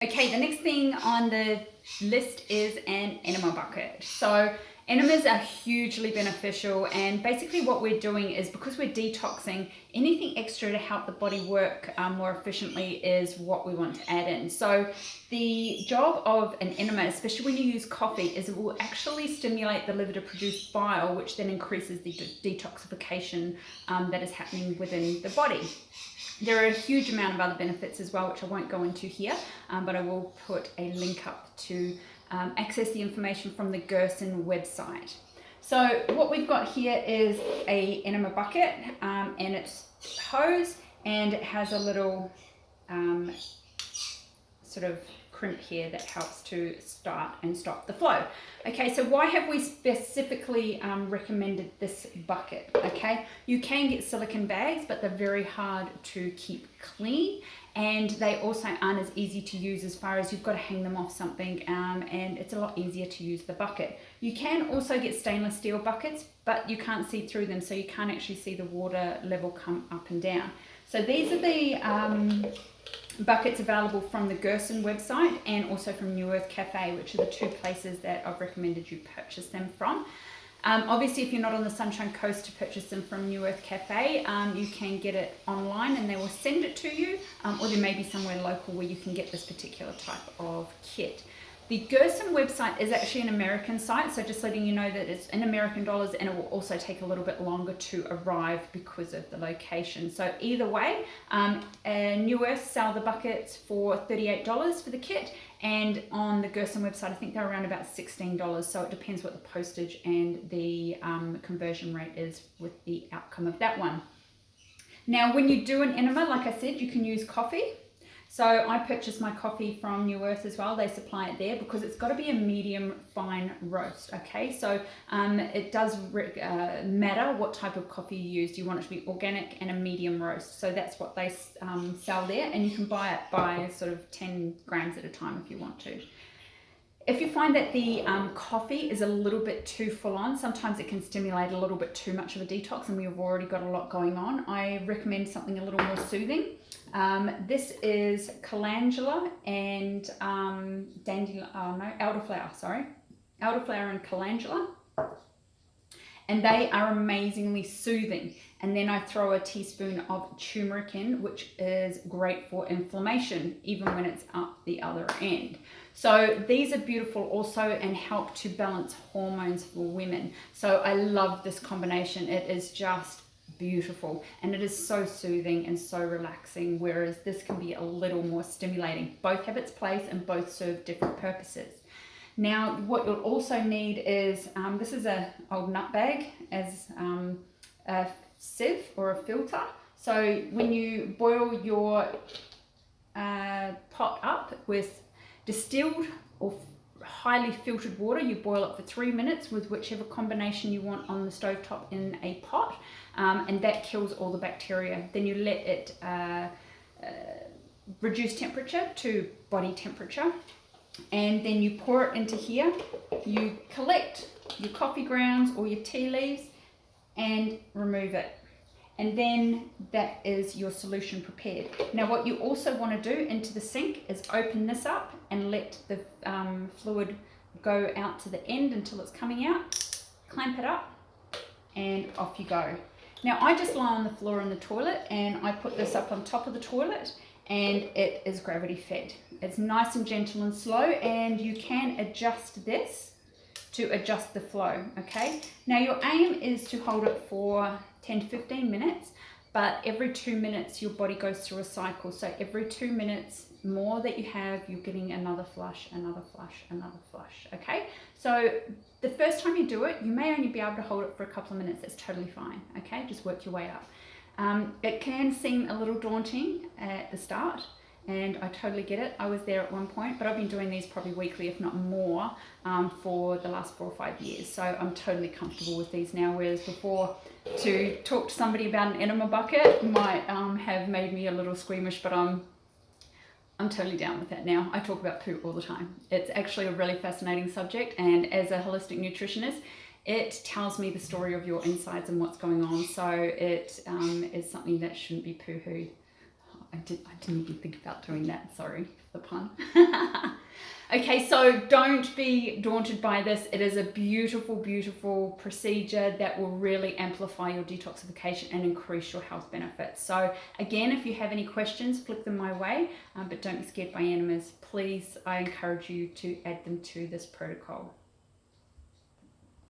Okay, the next thing on the list is an enema bucket. So enemas are hugely beneficial, and basically what we're doing is, because we're detoxing, anything extra to help the body work more efficiently is what we want to add in. So the job of an enema, especially when you use coffee, is it will actually stimulate the liver to produce bile, which then increases the detoxification that is happening within the body. There are a huge amount of other benefits as well, which I won't go into here, but I will put a link up to access the information from the Gerson website. So what we've got here is a enema bucket, and it's hose, and it has a little sort of crimp here that helps to start and stop the flow. Okay, so why have we specifically recommended this bucket? Okay, you can get silicone bags, but they're very hard to keep clean, and they also aren't as easy to use as far as you've got to hang them off something, and it's a lot easier to use the bucket. You can also get stainless steel buckets, but you can't see through them, so you can't actually see the water level come up and down. So these are the buckets available from the Gerson website and also from New Earth Cafe, which are the two places that I've recommended you purchase them from. Obviously, if you're not on the Sunshine Coast to purchase them from New Earth Cafe, you can get it online and they will send it to you, or there may be somewhere local where you can get this particular type of kit. The Gerson website is actually an American site, so just letting you know that it's in American dollars, and it will also take a little bit longer to arrive because of the location. So either way, New Earth sell the buckets for $38 for the kit, and on the Gerson website I think they're around about $16, so it depends what the postage and the conversion rate is with the outcome of that one. Now when you do an enema, like I said, you can use coffee. So I purchased my coffee from New Earth as well. They supply it there because it's got to be a medium fine roast, okay? So it does matter what type of coffee you use. You want it to be organic and a medium roast. So that's what they sell there, and you can buy it by sort of 10 grams at a time if you want to. If you find that the coffee is a little bit too full on, sometimes it can stimulate a little bit too much of a detox and we've already got a lot going on, I recommend something a little more soothing. This is calendula and elderflower, elderflower and calendula. And they are amazingly soothing. And then I throw a teaspoon of turmeric in, which is great for inflammation, even when it's up the other end. So these are beautiful also and help to balance hormones for women. So I love this combination. It is just beautiful, and it is so soothing and so relaxing, whereas this can be a little more stimulating. Both have its place and both serve different purposes. Now what you'll also need is, this is an old nut bag as a sieve or a filter. So when you boil your pot up with distilled or highly filtered water, you boil it for 3 minutes with whichever combination you want on the stovetop in a pot, and that kills all the bacteria. Then you let it reduce temperature to body temperature, and then you pour it into here. You collect your coffee grounds or your tea leaves and remove it, and then that is your solution prepared. Now what you also want to do into the sink is open this up and let the fluid go out to the end until it's coming out, clamp it up, and off you go. Now I just lie on the floor in the toilet and I put this up on top of the toilet, and it is gravity fed. It's nice and gentle and slow, and you can adjust this to adjust the flow, okay? Now your aim is to hold it for 10 to 15 minutes, but every 2 minutes your body goes through a cycle. So every 2 minutes more that you have, you're getting another flush, another flush, another flush, okay? So the first time you do it, you may only be able to hold it for a couple of minutes. That's totally fine, okay? Just work your way up. It can seem a little daunting at the start, and I totally get it. I was there at one point, but I've been doing these probably weekly, if not more, for the last 4 or 5 years. So I'm totally comfortable with these now, whereas before, to talk to somebody about an enema bucket might have made me a little squeamish, but I'm totally down with that now. I talk about poo all the time. It's actually a really fascinating subject, and as a holistic nutritionist, it tells me the story of your insides and what's going on. So it is something that shouldn't be poo-hooed. I didn't even think about doing that, sorry. the pun. Okay, so don't be daunted by this. It is a beautiful, beautiful procedure that will really amplify your detoxification and increase your health benefits. So again, if you have any questions, flick them my way, but don't be scared by enemas. Please, I encourage you to add them to this protocol.